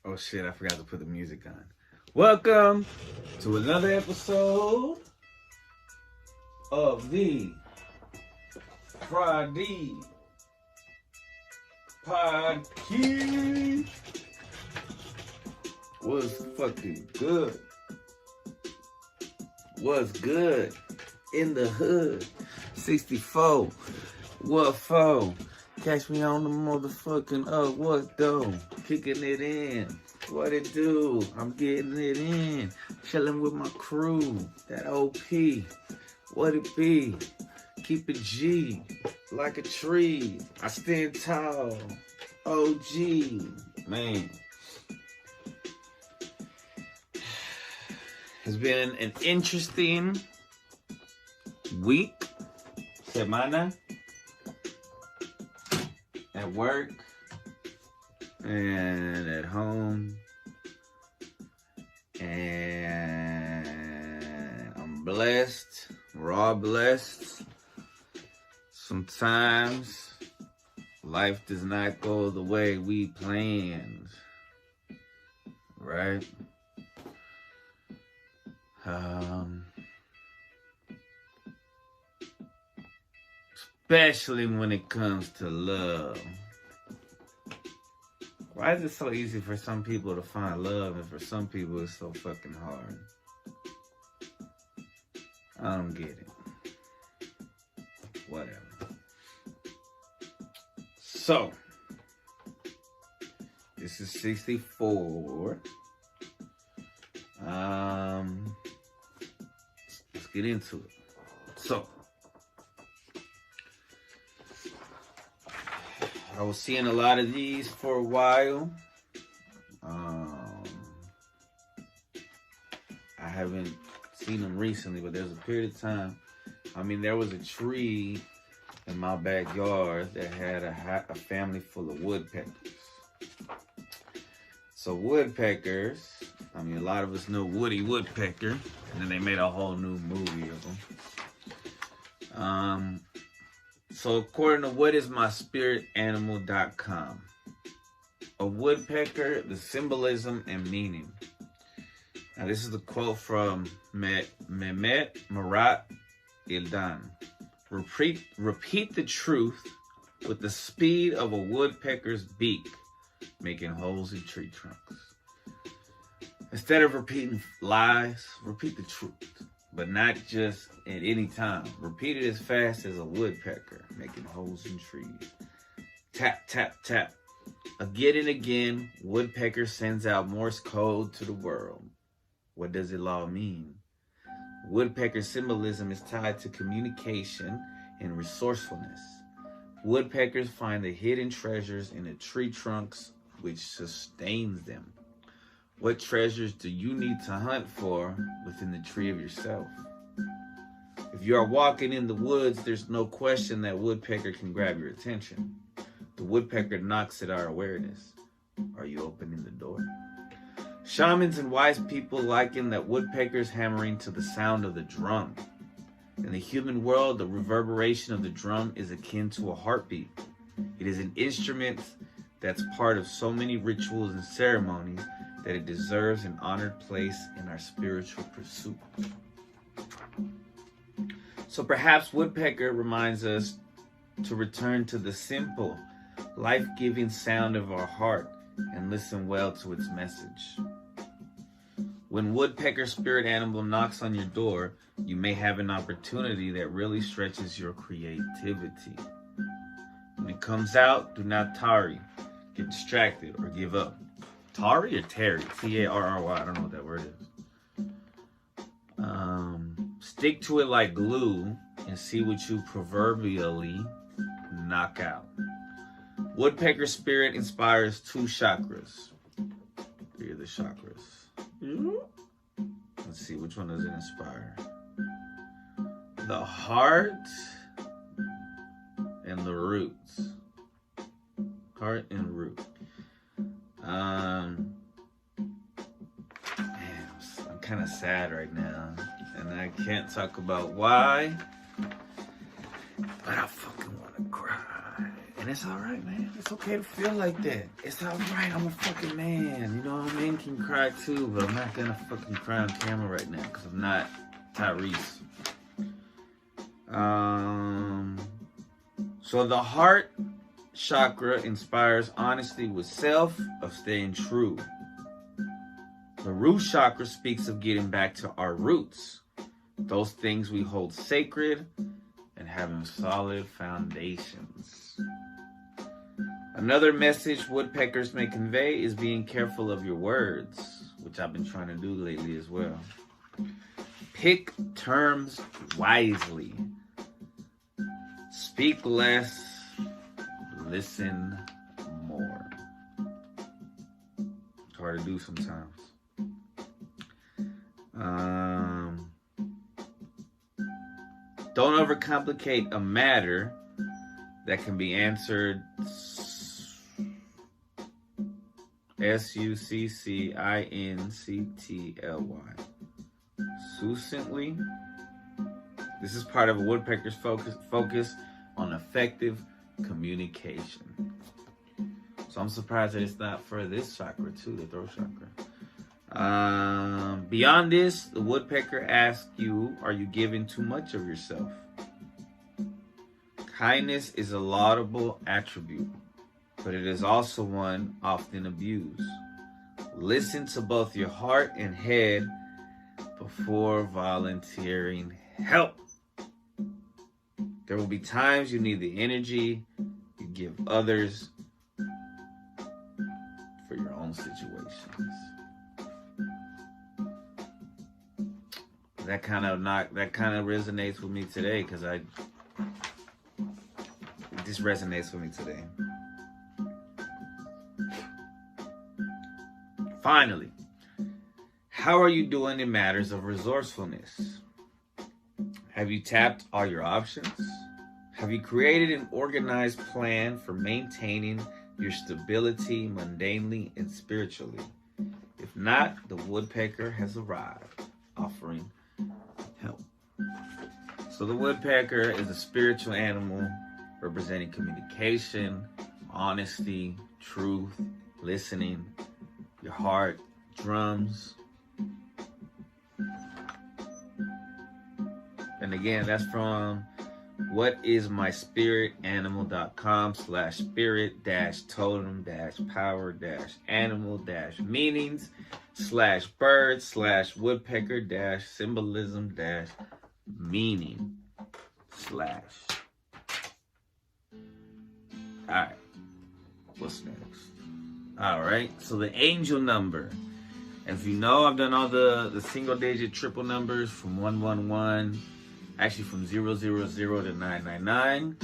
Oh shit, I forgot to put the music on. Welcome to another episode of the Friday Podcast. What's fucking good? What's good in the hood? 64. What for? Catch me on the motherfucking what though? Kicking it in. What it do? I'm getting it in. Chilling with my crew. That OP. What it be? Keep it G. Like a tree. I stand tall. OG. Man. It's been an interesting week. Semana. At work and at home, and I'm blessed. We're all blessed. Sometimes life does not go the way we planned, right? Especially when it comes to love. Why is it so easy for some people to find love and for some people it's so fucking hard? I don't get it. Whatever. So, this is 64. Let's get into it. So, I was seeing a lot of these for a while. I haven't seen them recently, but there's a period of time. I mean, there was a tree in my backyard that had a family full of woodpeckers. So woodpeckers, I mean, a lot of us know Woody Woodpecker, and then they made a whole new movie of them. So according to whatismyspiritanimal.com, a woodpecker, the symbolism and meaning. Now this is a quote from Mehmet Murat Ildan. Repeat the truth with the speed of a woodpecker's beak, making holes in tree trunks. Instead of repeating lies, repeat the truth. But not just at any time. Repeat it as fast as a woodpecker, making holes in trees. Tap, tap, tap. Again and again, woodpecker sends out Morse code to the world. What does it all mean? Woodpecker symbolism is tied to communication and resourcefulness. Woodpeckers find the hidden treasures in the tree trunks, which sustains them. What treasures do you need to hunt for within the tree of yourself? If you are walking in the woods, there's no question that woodpecker can grab your attention. The woodpecker knocks at our awareness. Are you opening the door? Shamans and wise people liken that woodpeckers hammering to the sound of the drum. In the human world, the reverberation of the drum is akin to a heartbeat. It is an instrument that's part of so many rituals and ceremonies that it deserves an honored place in our spiritual pursuit. So perhaps woodpecker reminds us to return to the simple, life-giving sound of our heart and listen well to its message. When woodpecker spirit animal knocks on your door, you may have an opportunity that really stretches your creativity. When it comes out, do not tarry, get distracted, or give up. Tari or Terry? T-A-R-R-Y. I don't know what that word is. Stick to it like glue and see what you proverbially knock out. Woodpecker spirit inspires 2 chakras. Here are the chakras. Let's see, which one does it inspire? The heart and the roots. Heart and root. Man, I'm kind of sad right now, and I can't talk about why, but I fucking want to cry. And it's all right, man. It's okay to feel like that. It's all right. I'm a fucking man. You know, men can cry too, but I'm not gonna fucking cry on camera right now because I'm not Tyrese. So the heart chakra inspires honesty with self, of staying true. The root chakra speaks of getting back to our roots, those things we hold sacred, and having solid foundations. Another message woodpeckers may convey is being careful of your words, which I've been trying to do lately as well. Pick terms wisely. Speak less, listen more. It's hard to do sometimes. Don't overcomplicate a matter that can be answered succinctly. Succinctly. This is part of a woodpecker's focus on effective communication. So I'm surprised that it's not for this chakra too, the throat chakra. Beyond this, the woodpecker asks you, are you giving too much of yourself? Kindness is a laudable attribute, but it is also one often abused. Listen to both your heart and head before volunteering help. There will be times you need the energy you give others for your own situations. That kind of resonates with me today because this resonates with me today. Finally, how are you doing in matters of resourcefulness? Have you tapped all your options? Have you created an organized plan for maintaining your stability mundanely and spiritually? If not, the woodpecker has arrived, offering help. So the woodpecker is a spiritual animal representing communication, honesty, truth, listening, your heart, drums. And again, that's from whatismyspirit-totem-power-animal-meanings/spirit-power-symbolism-meaning/ Alright, what's next? Alright, so the angel number. And if you know, I've done all the single digit triple numbers from 111, actually from 000 to 999.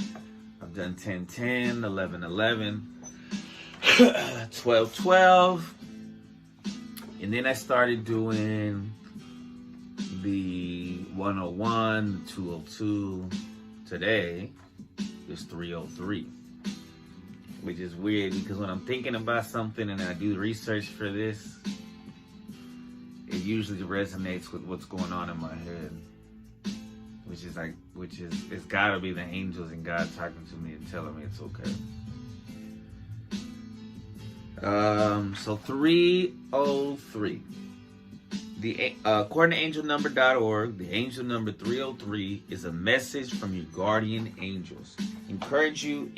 I've done 1010, 1111, 1212. And then I started doing the 101, the 202. Today is 303. Which is weird because when I'm thinking about something and I do research for this, it usually resonates with what's going on in my head. It's gotta be the angels and God talking to me and telling me it's okay. So 303. According to angelnumber.org, the angel number 303 is a message from your guardian angels, encouraging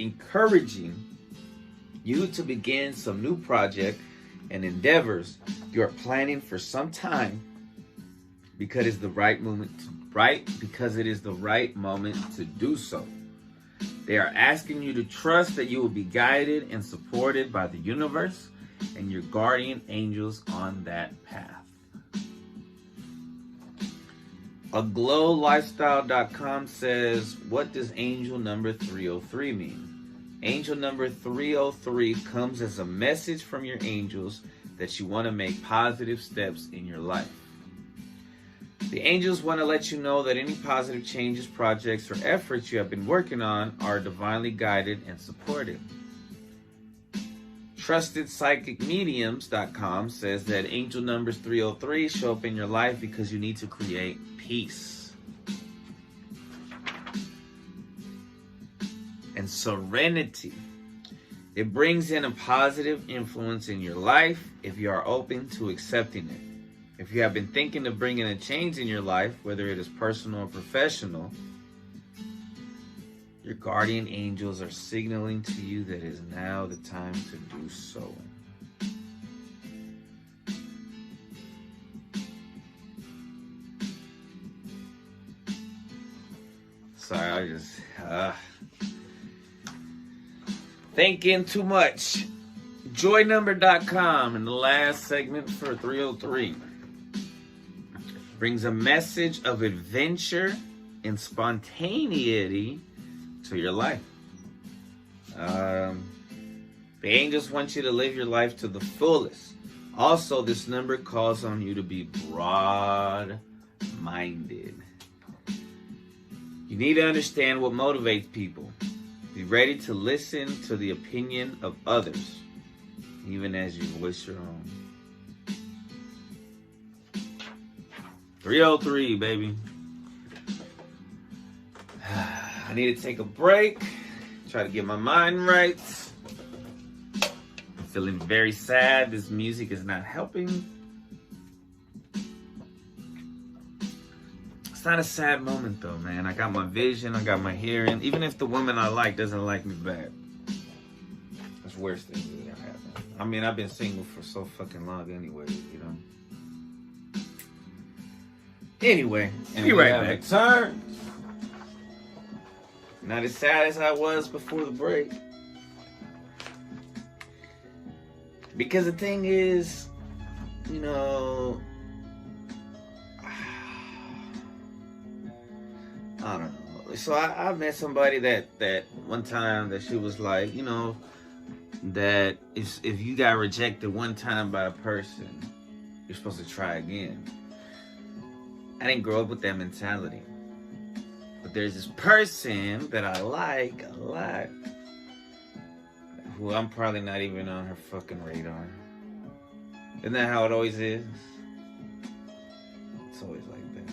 you to begin some new project and endeavors you are planning for some time because it is the right moment to do so. They are asking you to trust that you will be guided and supported by the universe and your guardian angels on that path. AglowLifestyle.com says, what does angel number 303 mean? Angel number 303 comes as a message from your angels that you want to make positive steps in your life. The angels want to let you know that any positive changes, projects, or efforts you have been working on are divinely guided and supported. TrustedPsychicMediums.com says that angel numbers 303 show up in your life because you need to create peace and serenity It brings in a positive influence in your life if you are open to accepting it. If you have been thinking of bringing a change in your life, whether it is personal or professional, your guardian angels are signaling to you that it is now the time to do so. Sorry, I just thinking too much. Joynumber.com in the last segment for 303 brings a message of adventure and spontaneity to your life. The angels want you to live your life to the fullest. Also, this number calls on you to be broad-minded. You need to understand what motivates people. Be ready to listen to the opinion of others, even as you voice your own. 303, baby. I need to take a break. Try to get my mind right. I'm feeling very sad. This music is not helping. It's not a sad moment though, man. I got my vision, I got my hearing. Even if the woman I like doesn't like me back. That's the worst thing that ever happened. I mean, I've been single for so fucking long anyway, you know. Anyway, be right back. Turn. Not as sad as I was before the break. Because the thing is, you know, I don't know. So I met somebody that one time that she was like, you know, that if you got rejected one time by a person, you're supposed to try again. I didn't grow up with that mentality. But there's this person that I like a lot, who I'm probably not even on her fucking radar. Isn't that how it always is? It's always like that.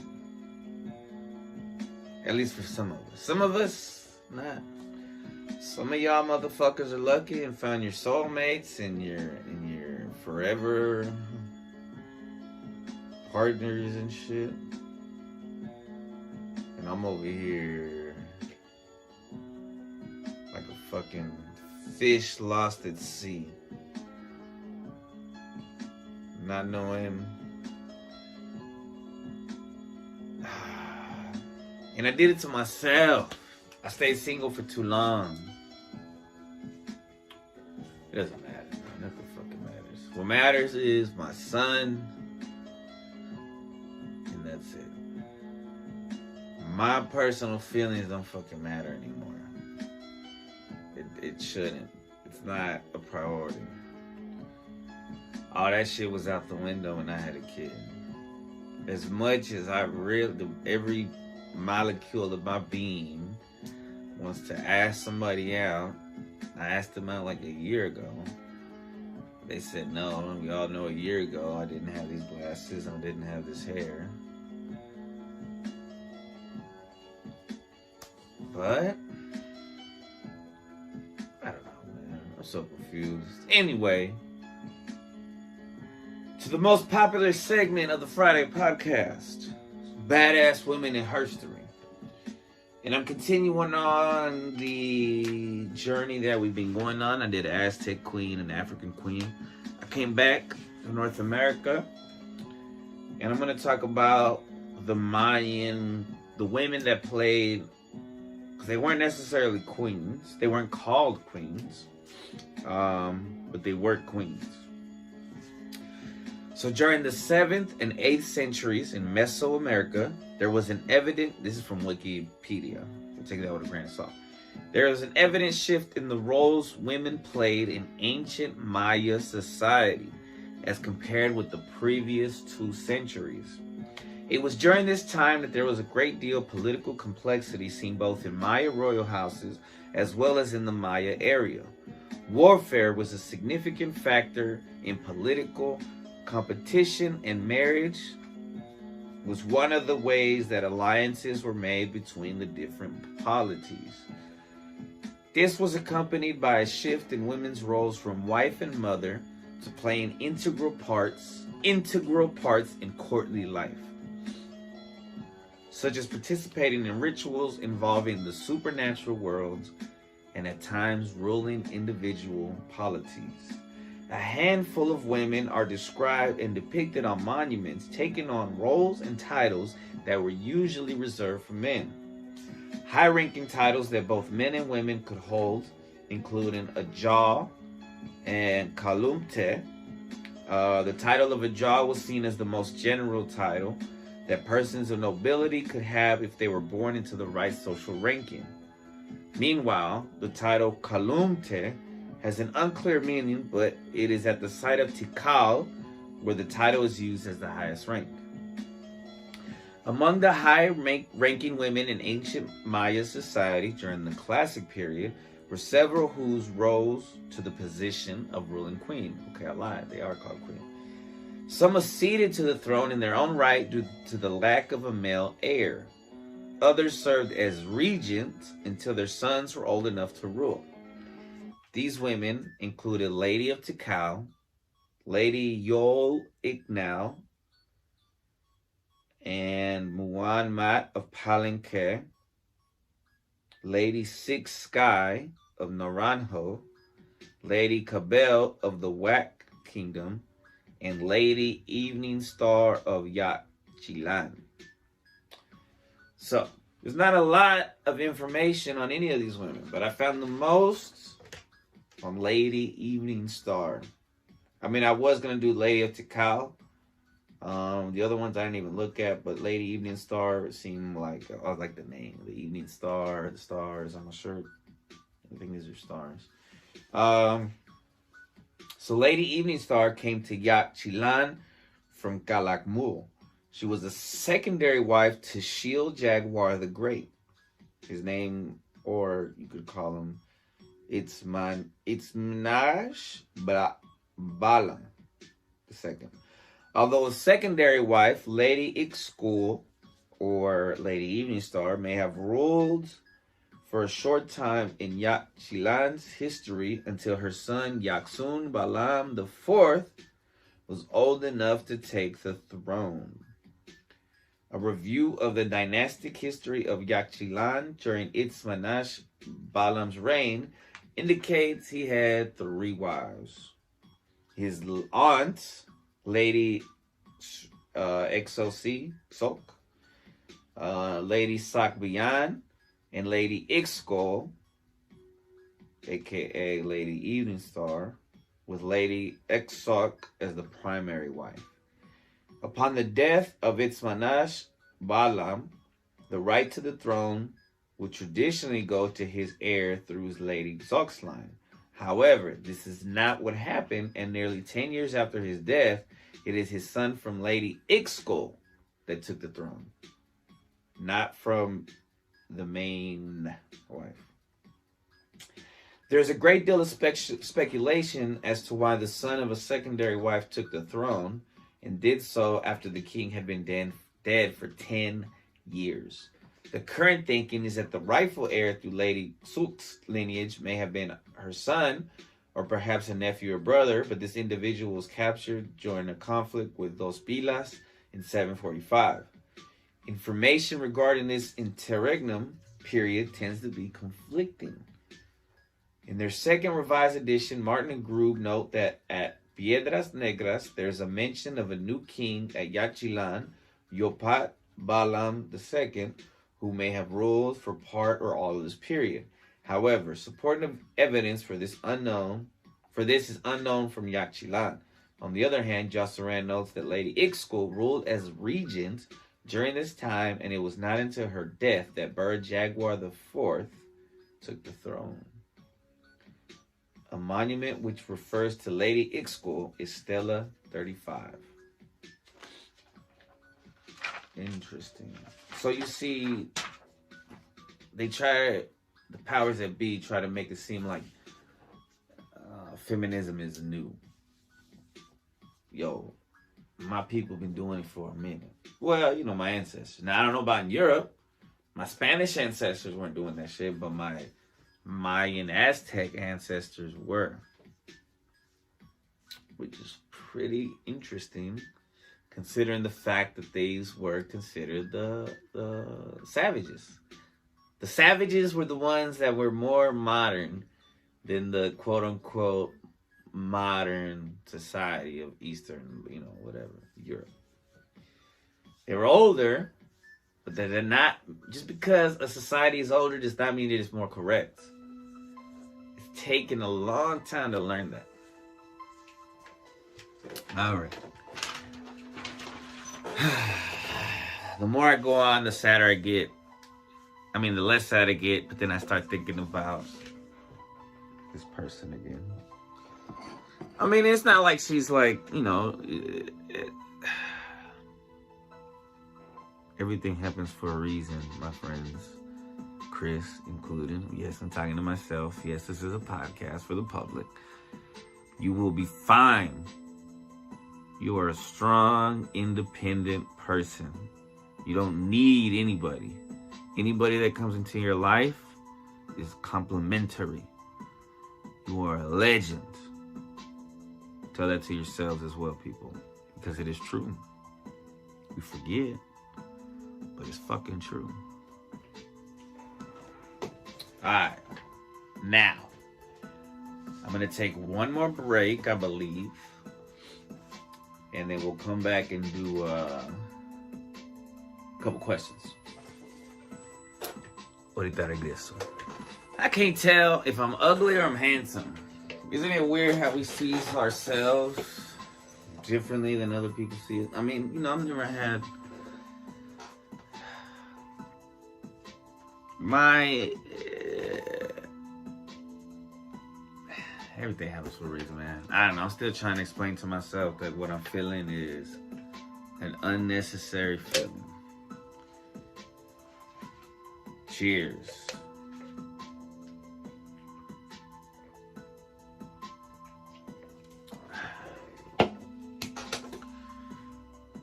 At least for some of us. Some of us, not. Some of y'all motherfuckers are lucky and found your soulmates and your forever partners and shit. And I'm over here like a fucking fish lost at sea. Not knowing. And I did it to myself. I stayed single for too long. It doesn't matter. Nothing fucking matters. What matters is my son. And that's it. My personal feelings don't fucking matter anymore. It shouldn't. It's not a priority. All that shit was out the window when I had a kid. As much as every molecule of my being wants to ask somebody out. I asked them out like a year ago. They said no. We all know a year ago I didn't have these glasses and I didn't have this hair. But I don't know, man. I'm so confused. Anyway, to the most popular segment of the Friday podcast, Badass Women in History. And I'm continuing on the journey that we've been going on. I did Aztec Queen and African Queen. I came back to North America. And I'm going to talk about the Mayan, the women that played, because they weren't necessarily queens. They weren't called queens. But they were queens. So during the 7th and 8th centuries in Mesoamerica, there was an evident, this is from Wikipedia, so take that with a grain of salt. There was an evident shift in the roles women played in ancient Maya society as compared with the previous 2 centuries. It was during this time that there was a great deal of political complexity seen both in Maya royal houses as well as in the Maya area. Warfare was a significant factor in political competition, and marriage was one of the ways that alliances were made between the different polities. This was accompanied by a shift in women's roles from wife and mother to playing integral parts in courtly life, such as participating in rituals involving the supernatural world and at times ruling individual polities. A handful of women are described and depicted on monuments, taking on roles and titles that were usually reserved for men. High-ranking titles that both men and women could hold, including Ajah and Kalumte. The title of Ajah was seen as the most general title that persons of nobility could have if they were born into the right social ranking. Meanwhile, the title Kalumte has an unclear meaning, but it is at the site of Tikal where the title is used as the highest rank. Among the high-ranking women in ancient Maya society during the classic period were several who rose to the position of ruling queen. Okay, I lied. They are called queen. Some acceded to the throne in their own right due to the lack of a male heir. Others served as regents until their sons were old enough to rule. These women included Lady of Tikal, Lady Yol Iknal, and Muanmat of Palenque, Lady Six Sky of Naranjo, Lady Cabell of the Wak Kingdom, and Lady Evening Star of Yaxchilan. So, there's not a lot of information on any of these women, but I found the most on Lady Evening Star. I mean, I was going to do Lady of Tikal. The other ones I didn't even look at, but Lady Evening Star seemed like, I like the name. The Evening Star, the stars on the shirt. I think these are stars. So Lady Evening Star came to Yaxchilan from Calakmul. She was a secondary wife to Shield Jaguar the Great. His name, or you could call him, Itzmanaj Balam II. Although a secondary wife, Lady Ixkul, or Lady Evening Star, may have ruled for a short time in Yaxchilan's history until her son Yaxun Balam IV was old enough to take the throne. A review of the dynastic history of Yaxchilan during Itzmanaj Balam's reign indicates he had 3 wives. His aunt, Lady Xoc, Lady Sakbian, and Lady Ixkol, aka Lady Evening Star, with Lady Xoc as the primary wife. Upon the death of Itzmanaj Balam, the right to the throne would traditionally go to his heir through his Lady Xoc's line. However, this is not what happened, and nearly 10 years after his death, it is his son from Lady Ixkol that took the throne, not from the main wife. There's a great deal of speculation as to why the son of a secondary wife took the throne, and did so after the king had been dead for 10 years. The current thinking is that the rightful heir through Lady Xoc's lineage may have been her son, or perhaps a nephew or brother, but this individual was captured during a conflict with Dos Pilas in 745. Information regarding this interregnum period tends to be conflicting. In their second revised edition, Martin and Grube note that at Piedras Negras, there's a mention of a new king at Yaxchilan, Yopat Balam II, who may have ruled for part or all of this period. However, supporting evidence for this is unknown from Yaxchilan. On the other hand, Jossaran notes that Lady Ixkul ruled as regent during this time, and it was not until her death that Bird Jaguar IV took the throne. A monument which refers to Lady Ixkul is Stela 35. Interesting. So you see, the powers that be try to make it seem like feminism is new. Yo, my people been doing it for a minute. Well, you know, my ancestors. Now, I don't know about in Europe. My Spanish ancestors weren't doing that shit, but my Mayan Aztec ancestors were, which is pretty interesting considering the fact that these were considered the savages. The savages were the ones that were more modern than the quote-unquote modern society of Eastern, whatever, Europe. They were older, but they're not, just because a society is older does not mean it is more correct. It's taken a long time to learn that. All right. The more I go on, the sadder I get. I mean, the less sad I get, but then I start thinking about this person again. I mean, it's not like she's like, everything happens for a reason, my friends. Chris included. Yes, I'm talking to myself. Yes, this is a podcast for the public. You will be fine. You are a strong, independent person. You don't need anybody. Anybody that comes into your life is complimentary. You are a legend. Tell that to yourselves as well, people, because it is true. You forget, but it's fucking true. Alright, now, I'm going to take one more break, I believe, and then we'll come back and do a couple questions. Ahorita regreso. I can't tell if I'm ugly or I'm handsome. Isn't it weird how we see ourselves differently than other people see it? I mean, I've never had my... everything happens for a reason, man. I don't know. I'm still trying to explain to myself that what I'm feeling is an unnecessary feeling. Cheers.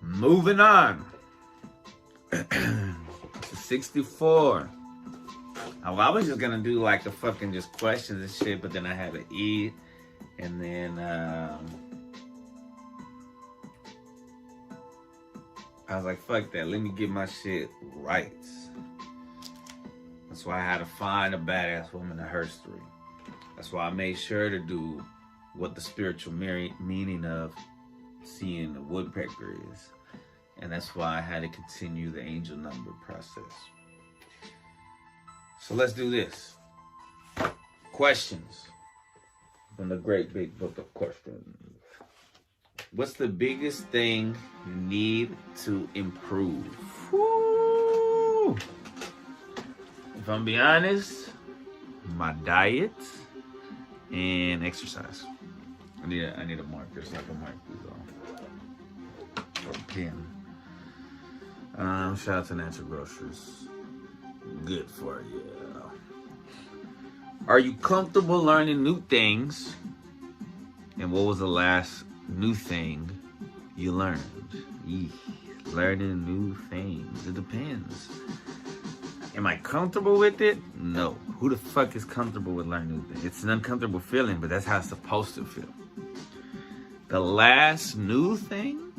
Moving on. 64. Oh, I was just gonna do like the fucking just questions and shit, but then I had to eat, and then I was like, fuck that, let me get my shit right. That's why I had to find a badass woman of history. That's why I made sure to do what the spiritual meaning of seeing the woodpecker is. And that's why I had to continue the angel number process. So let's do this. Questions from the great big book of questions. What's the biggest thing you need to improve? Woo! If I'm being honest, my diet and exercise. I need a marker so I can mark these off. Or a pen. Shout out to Natural Grocers. Good for you. Are you comfortable learning new things? And what was the last new thing you learned? Learning new things. It depends. Am I comfortable with it? No. Who the fuck is comfortable with learning new things? It's an uncomfortable feeling, but that's how it's supposed to feel. The last new thing?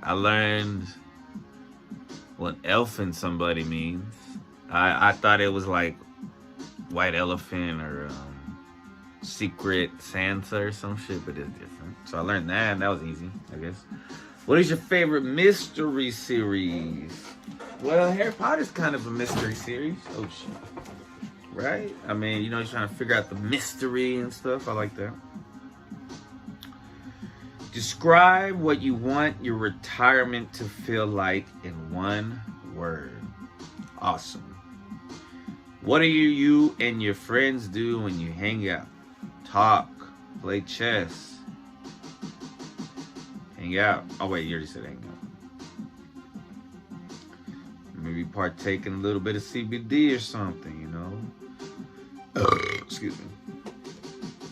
I learned what elfin somebody means. I thought it was like white elephant or secret Santa or some shit, but it's different. So I learned that, and that was easy, I guess. What is your favorite mystery series? Well, Harry Potter's kind of a mystery series. Oh shit. Right? I mean, you're trying to figure out the mystery and stuff. I like that. Describe what you want your retirement to feel like in one word. Awesome. What do you and your friends do when you hang out? Talk, play chess, hang out. Oh wait, you already said hang out. Maybe partake in a little bit of CBD or something, Excuse me.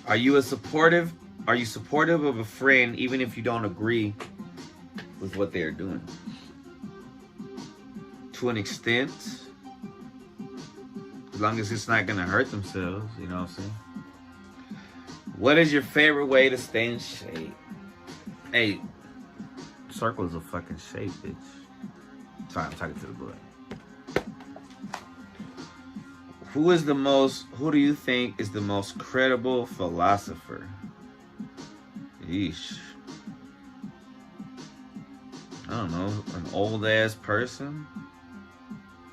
Are you supportive of a friend even if you don't agree with what they are doing? to an extent. As long as it's not going to hurt themselves, you know what I'm saying? What is your favorite way to stay in shape? Hey, circle is a fucking shape, bitch. Sorry, I'm talking to the boy. Who do you think is the most credible philosopher? Yeesh. I don't know, an old ass person?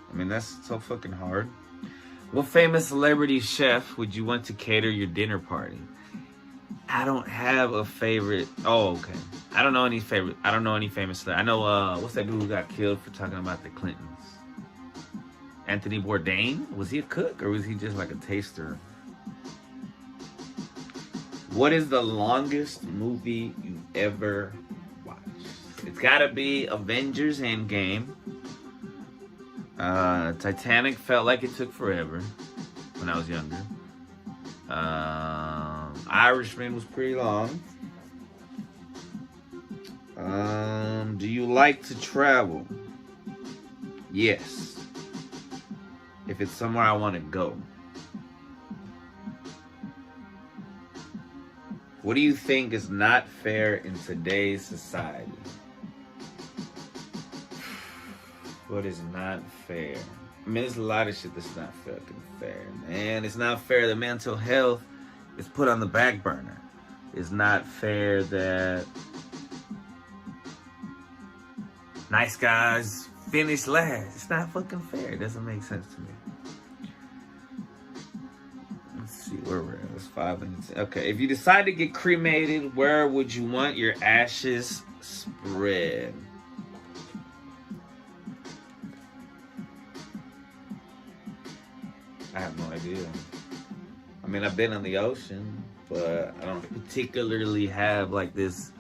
I mean, that's so fucking hard. What famous celebrity chef would you want to cater your dinner party? I don't have a favorite. Oh, okay. I don't know any famous. I know, what's that dude who got killed for talking about the Clintons? Anthony Bourdain? Was he a cook or was he just like a taster? What is the longest movie you ever watched? It's gotta be Avengers Endgame. Titanic felt like it took forever when I was younger. Irishman was pretty long. Do you like to travel? Yes. If it's somewhere I want to go. What do you think is not fair in today's society? What is not fair? I mean, there's a lot of shit that's not fucking fair, man. It's not fair that mental health is put on the back burner. It's not fair that nice guys finish last. It's not fucking fair. It doesn't make sense to me. Let's see where we're at. It's 5 minutes. Okay, if you decide to get cremated, where would you want your ashes spread? I have no idea. I mean, I've been in the ocean, but I don't particularly have like this.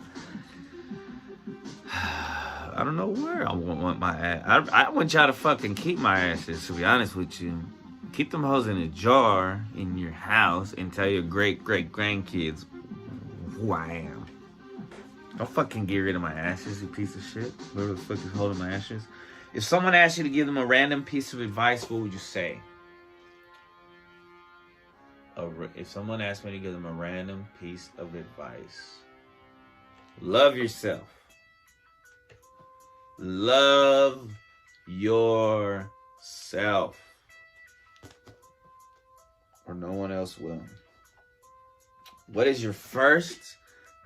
I don't know where I want my ass. I want y'all to fucking keep my ashes, to be honest with you. Keep them hoes in a jar in your house and tell your great-great-grandkids who I am. Don't fucking get rid of my ashes, you piece of shit. Whoever the fuck is holding my ashes. If someone asked you to give them a random piece of advice, what would you say? If someone asked me to give them a random piece of advice, love yourself. Love yourself. Or no one else will. What is your first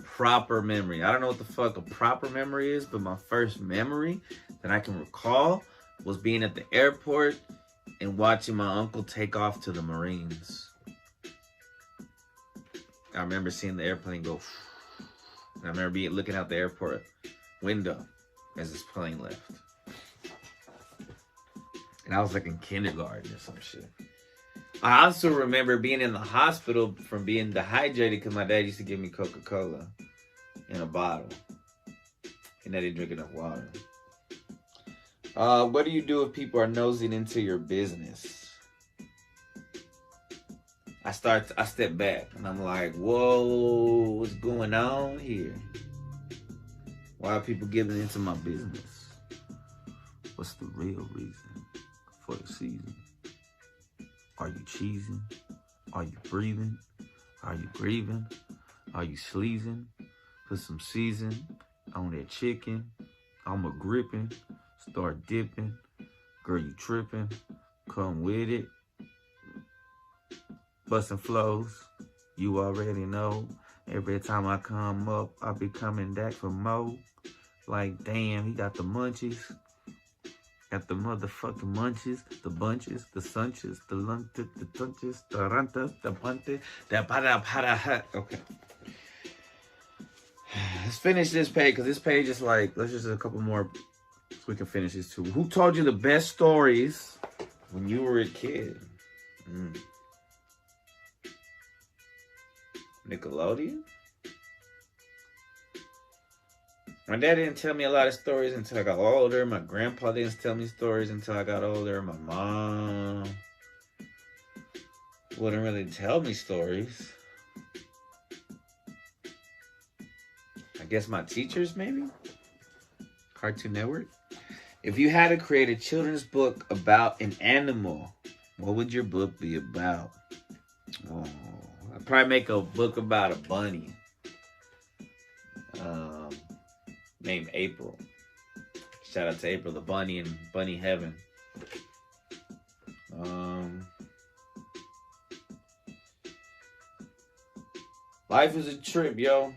proper memory? I don't know what the fuck a proper memory is, but my first memory that I can recall was being at the airport and watching my uncle take off to the Marines. I remember seeing the airplane go. And I remember looking out the airport window as this plane left. And I was like in kindergarten or some shit. I also remember being in the hospital from being dehydrated because my dad used to give me Coca-Cola in a bottle. And I didn't drink enough water. What do you do if people are nosing into your business? I step back and I'm like, whoa, what's going on here? Why are people getting into my business? What's the real reason for the season? Are you cheesing? Are you breathing? Are you grieving? Are you sleazing? Put some season on that chicken. I'm a gripping. Start dipping. Girl, you tripping. Come with it. Busting flows. You already know. Every time I come up, I be coming back for more. Like, damn, he got the munchies. Got the motherfucking munchies, the bunches, the sunches, the lunches, the tunches, the rantas, the buntes, the para. Okay. Let's finish this page, because this page is like, let's just do a couple more so we can finish this too. Who told you the best stories when you were a kid? Nickelodeon? My dad didn't tell me a lot of stories until I got older. My grandpa didn't tell me stories until I got older. My mom wouldn't really tell me stories. I guess my teachers, maybe? Cartoon Network. If you had to create a children's book about an animal, what would your book be about? Oh, I'd probably make a book about a bunny named April. Shout out to April, the bunny in bunny heaven. Life is a trip, yo.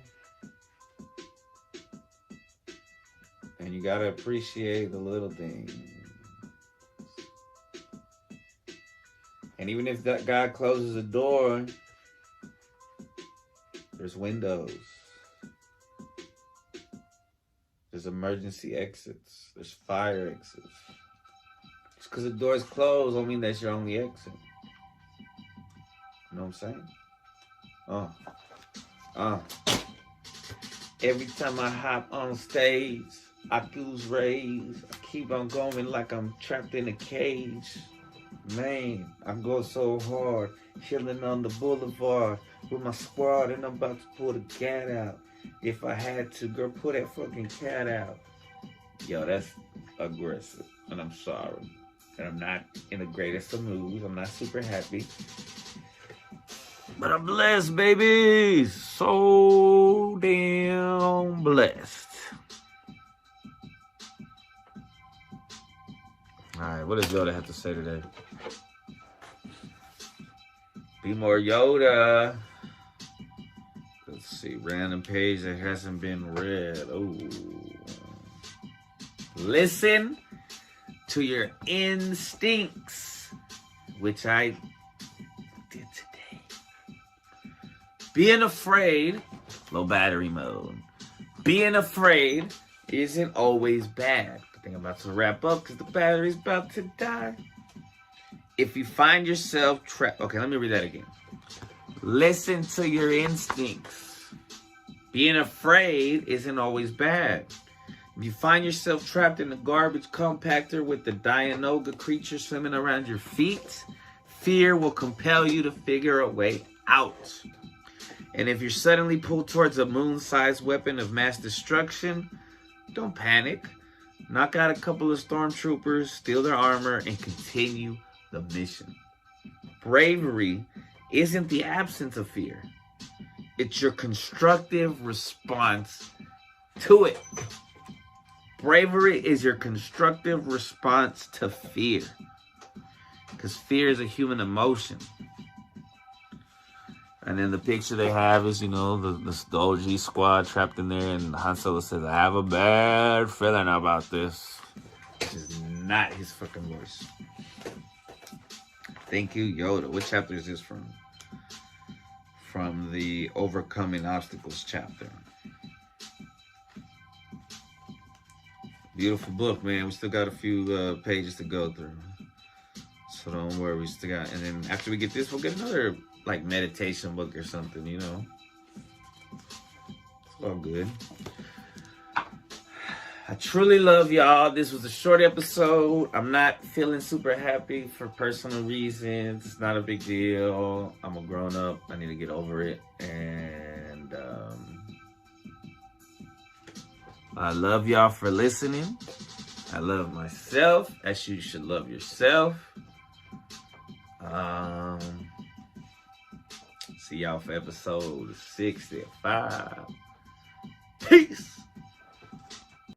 And you gotta appreciate the little things. And even if that guy closes a door, there's windows. There's emergency exits. There's fire exits. Just because the door's closed don't mean that's your only exit. You know what I'm saying? Every time I hop on stage, I lose rays. I keep on going like I'm trapped in a cage. Man, I'm going so hard, chilling on the boulevard with my squad, and I'm about to pull the cat out. If I had to, girl, pull that fucking cat out. Yo, that's aggressive, and I'm sorry. And I'm not in the greatest of moods. I'm not super happy. But I'm blessed, baby. So damn blessed. Alright, what does Yoda have to say today? Be more Yoda. Let's see. Random page that hasn't been read. Oh. Listen to your instincts, which I did today. Being afraid, low battery mode. Being afraid isn't always bad. I think I'm about to wrap up because the battery's about to die. If you find yourself trapped... Okay, let me read that again. Listen to your instincts. Being afraid isn't always bad. If you find yourself trapped in a garbage compactor with the Dianoga creature swimming around your feet, fear will compel you to figure a way out. And if you're suddenly pulled towards a moon-sized weapon of mass destruction, don't panic. Knock out a couple of stormtroopers, steal their armor, and continue the mission. Bravery isn't the absence of fear. It's your constructive response to it. Bravery is your constructive response to fear. Because fear is a human emotion. And then the picture they have is, the OG squad trapped in there. And Han Solo says, I have a bad feeling about this. Which is not his fucking voice. Thank you, Yoda. What chapter is this from? From the Overcoming Obstacles chapter. Beautiful book, man. We still got a few pages to go through. So don't worry. We still got... And then after we get this, we'll get another... like meditation book or something, It's all good. I truly love y'all. This was a short episode. I'm not feeling super happy for personal reasons. It's not a big deal. I'm a grown up. I need to get over it. And I love y'all for listening. I love myself, as you should love yourself. See y'all for episode 65. Peace.